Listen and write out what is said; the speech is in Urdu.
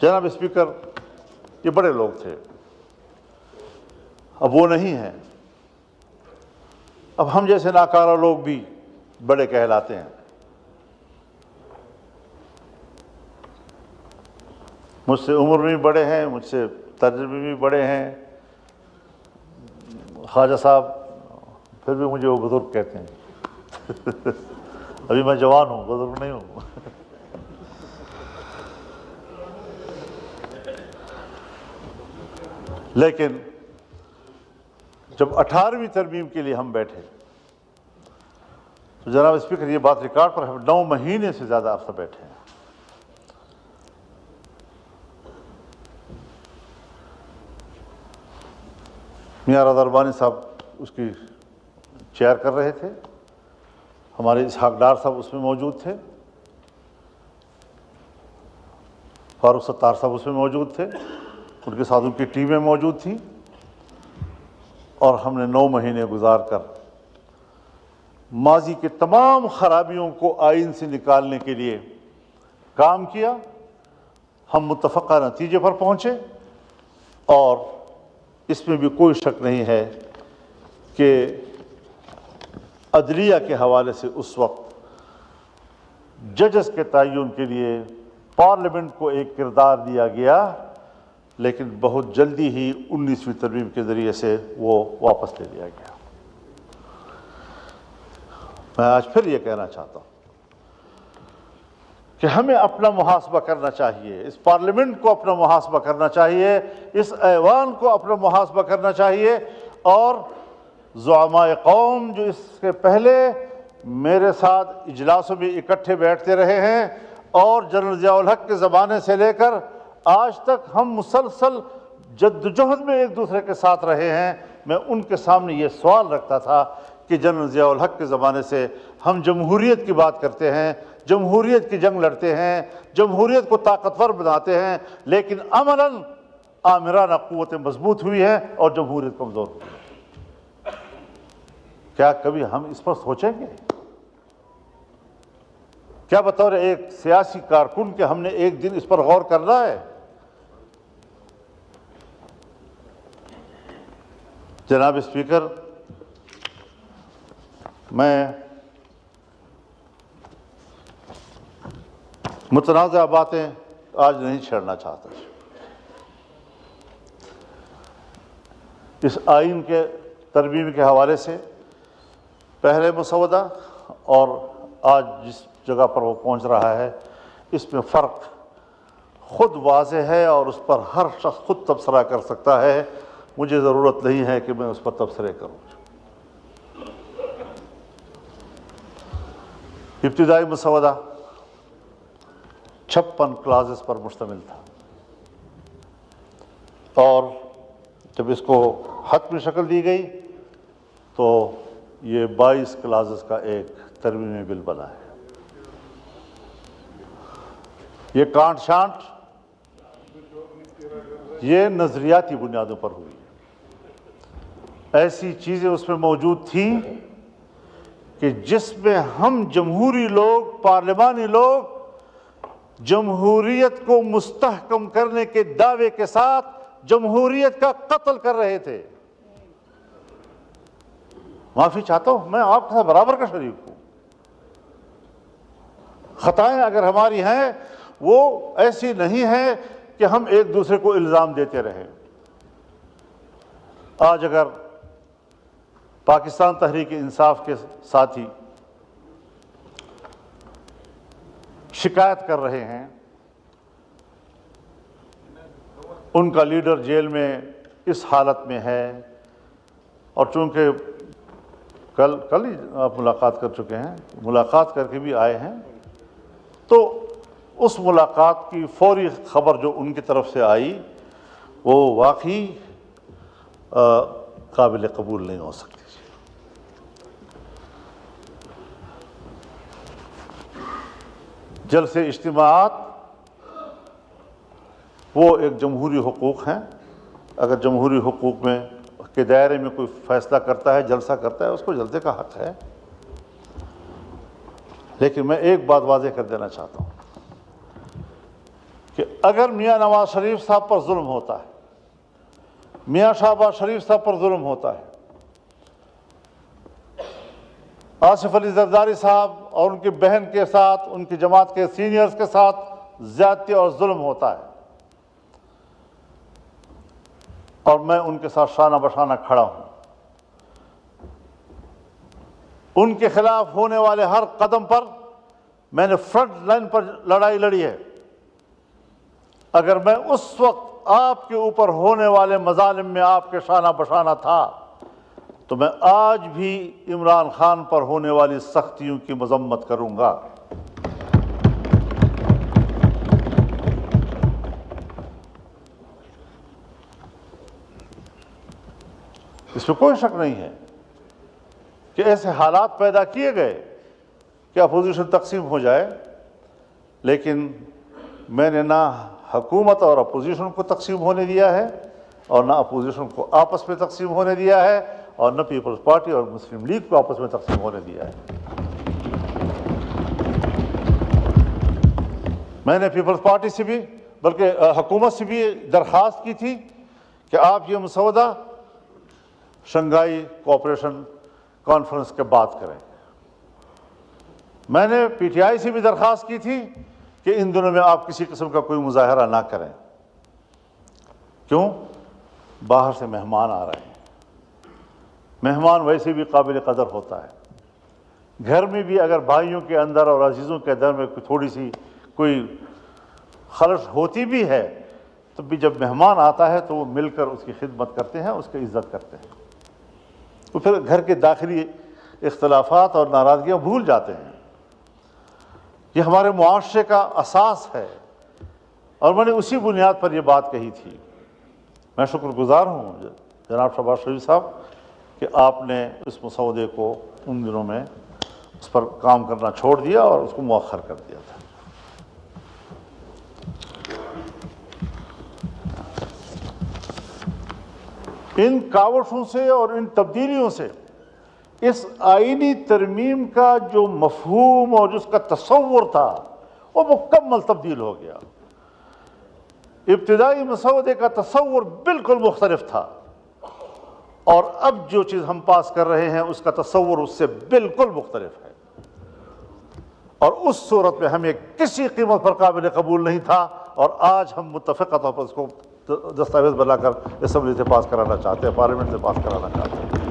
جناب اسپیکر، یہ بڑے لوگ تھے، اب وہ نہیں ہیں۔ اب ہم جیسے ناکارہ لوگ بھی بڑے کہلاتے ہیں۔ مجھ سے عمر میں بھی بڑے ہیں، مجھ سے تجربے میں بھی بڑے ہیں خواجہ صاحب، پھر بھی مجھے وہ بزرگ کہتے ہیں۔ ابھی میں جوان ہوں، بزرگ نہیں ہوں۔ لیکن جب 18ویں ترمیم کے لیے ہم بیٹھے تو جناب اسپیکر، یہ بات ریکارڈ پر ہے، 9 مہینے سے زیادہ عرصہ بیٹھے ہیں۔ میاں رضا ربانی صاحب اس کی چیئر کر رہے تھے، ہمارے اسحاق ڈار صاحب اس میں موجود تھے، فاروق ستار صاحب اس میں موجود تھے، ان کے ساتھ ان کی ٹیمیں موجود تھیں، اور ہم نے 9 مہینے گزار کر ماضی کے تمام خرابیوں کو آئین سے نکالنے کے لیے کام کیا۔ ہم متفقہ نتیجے پر پہنچے، اور اس میں بھی کوئی شک نہیں ہے کہ عدلیہ کے حوالے سے اس وقت ججز کے تعین کے لیے پارلیمنٹ کو ایک کردار دیا گیا، لیکن بہت جلدی ہی 19ویں ترمیم کے ذریعے سے وہ واپس لے لیا گیا۔ میں آج پھر یہ کہنا چاہتا ہوں کہ ہمیں اپنا محاسبہ کرنا چاہیے، اس پارلیمنٹ کو اپنا محاسبہ کرنا چاہیے، اس ایوان کو اپنا محاسبہ کرنا چاہیے، اور زعماء قوم جو اس کے پہلے میرے ساتھ اجلاسوں میں اکٹھے بیٹھتے رہے ہیں، اور جنرل ضیاء الحق کے زمانے سے لے کر آج تک ہم مسلسل جدوجہد میں ایک دوسرے کے ساتھ رہے ہیں، میں ان کے سامنے یہ سوال رکھتا تھا کہ جنرل ضیاء الحق کے زمانے سے ہم جمہوریت کی بات کرتے ہیں، جمہوریت کی جنگ لڑتے ہیں، جمہوریت کو طاقتور بناتے ہیں، لیکن عملاً آمرانہ قوتیں مضبوط ہوئی ہیں اور جمہوریت کمزور ہوئی ہے۔ کیا کبھی ہم اس پر سوچیں گے؟ کیا بطور ایک سیاسی کارکن کہ ہم نے ایک دن اس پر غور کرنا ہے؟ جناب اسپیکر، میں متنازع باتیں آج نہیں چھیڑنا چاہتا۔ اس آئین کے ترمیم کے حوالے سے پہلے مسودہ اور آج جس جگہ پر وہ پہنچ رہا ہے، اس میں فرق خود واضح ہے، اور اس پر ہر شخص خود تبصرہ کر سکتا ہے۔ مجھے ضرورت نہیں ہے کہ میں اس پر تبصرے کروں۔ ابتدائی مسودہ 56 کلازز پر مشتمل تھا، اور جب اس کو حتمی شکل دی گئی تو یہ 22 کلازز کا ایک ترمیمی بل بنا ہے۔ یہ کانٹ شانٹ یہ نظریاتی بنیادوں پر ہوئی ہے۔ ایسی چیزیں اس میں موجود تھیں کہ جس میں ہم جمہوری لوگ، پارلیمانی لوگ، جمہوریت کو مستحکم کرنے کے دعوے کے ساتھ جمہوریت کا قتل کر رہے تھے۔ معافی چاہتا ہوں، میں آپ کے ساتھ برابر کا شریک ہوں۔ خطائیں اگر ہماری ہیں وہ ایسی نہیں ہیں کہ ہم ایک دوسرے کو الزام دیتے رہیں۔ آج اگر پاکستان تحریک انصاف کے ساتھی شکایت کر رہے ہیں، ان کا لیڈر جیل میں اس حالت میں ہے، اور چونکہ کل ہی آپ ملاقات کر چکے ہیں، ملاقات کر کے بھی آئے ہیں، تو اس ملاقات کی فوری خبر جو ان کی طرف سے آئی وہ واقعی قابل قبول نہیں ہو سکتی۔ جلسے اجتماعات وہ ایک جمہوری حقوق ہیں، اگر جمہوری حقوق میں کے دائرے میں کوئی فیصلہ کرتا ہے، جلسہ کرتا ہے، اس کو جلسے کا حق ہے۔ لیکن میں ایک بات واضح کر دینا چاہتا ہوں کہ اگر میاں نواز شریف صاحب پر ظلم ہوتا ہے، میاں شہباز شریف صاحب پر ظلم ہوتا ہے، آصف علی زرداری صاحب اور ان کی بہن کے ساتھ، ان کی جماعت کے سینئرز کے ساتھ زیادتی اور ظلم ہوتا ہے، اور میں ان کے ساتھ شانہ بشانہ کھڑا ہوں، ان کے خلاف ہونے والے ہر قدم پر میں نے فرنٹ لائن پر لڑائی لڑی ہے۔ اگر میں اس وقت آپ کے اوپر ہونے والے مظالم میں آپ کے شانہ بشانہ تھا تو میں آج بھی عمران خان پر ہونے والی سختیوں کی مذمت کروں گا۔ اس میں کوئی شک نہیں ہے کہ ایسے حالات پیدا کیے گئے کہ اپوزیشن تقسیم ہو جائے، لیکن میں نے نہ حکومت اور اپوزیشن کو تقسیم ہونے دیا ہے، اور نہ اپوزیشن کو آپس میں تقسیم ہونے دیا ہے، اور نہ پیپلز پارٹی اور مسلم لیگ کو آپس میں تقسیم ہونے دیا ہے۔ میں نے پیپلز پارٹی سے بھی، بلکہ حکومت سے بھی درخواست کی تھی کہ آپ یہ مسودہ شنگھائی کوآپریشن کانفرنس کے بعد کریں۔ میں نے پی ٹی آئی سے بھی درخواست کی تھی کہ ان دنوں میں آپ کسی قسم کا کوئی مظاہرہ نہ کریں۔ کیوں؟ باہر سے مہمان آ رہے ہیں، مہمان ویسے بھی قابل قدر ہوتا ہے۔ گھر میں بھی اگر بھائیوں کے اندر اور عزیزوں کے اندر میں تھوڑی سی کوئی خلش ہوتی بھی ہے تو بھی جب مہمان آتا ہے تو وہ مل کر اس کی خدمت کرتے ہیں، اس کی عزت کرتے ہیں، تو پھر گھر کے داخلی اختلافات اور ناراضگیاں بھول جاتے ہیں۔ یہ ہمارے معاشرے کا اساس ہے، اور میں نے اسی بنیاد پر یہ بات کہی تھی۔ میں شکر گزار ہوں جناب شہباز شریف صاحب کہ آپ نے اس مسودے کو ان دنوں میں اس پر کام کرنا چھوڑ دیا اور اس کو مؤخر کر دیا تھا۔ ان کاوشوں سے اور ان تبدیلیوں سے اس آئینی ترمیم کا جو مفہوم اور جس کا تصور تھا وہ مکمل تبدیل ہو گیا۔ ابتدائی مسودے کا تصور بالکل مختلف تھا، اور اب جو چیز ہم پاس کر رہے ہیں اس کا تصور اس سے بالکل مختلف ہے، اور اس صورت میں ہمیں کسی قیمت پر قابل قبول نہیں تھا، اور آج ہم متفقہ طور پر اس کو دستاویز بنا کر اسمبلی سے پاس کرانا چاہتے ہیں، پارلیمنٹ سے پاس کرانا چاہتے ہیں۔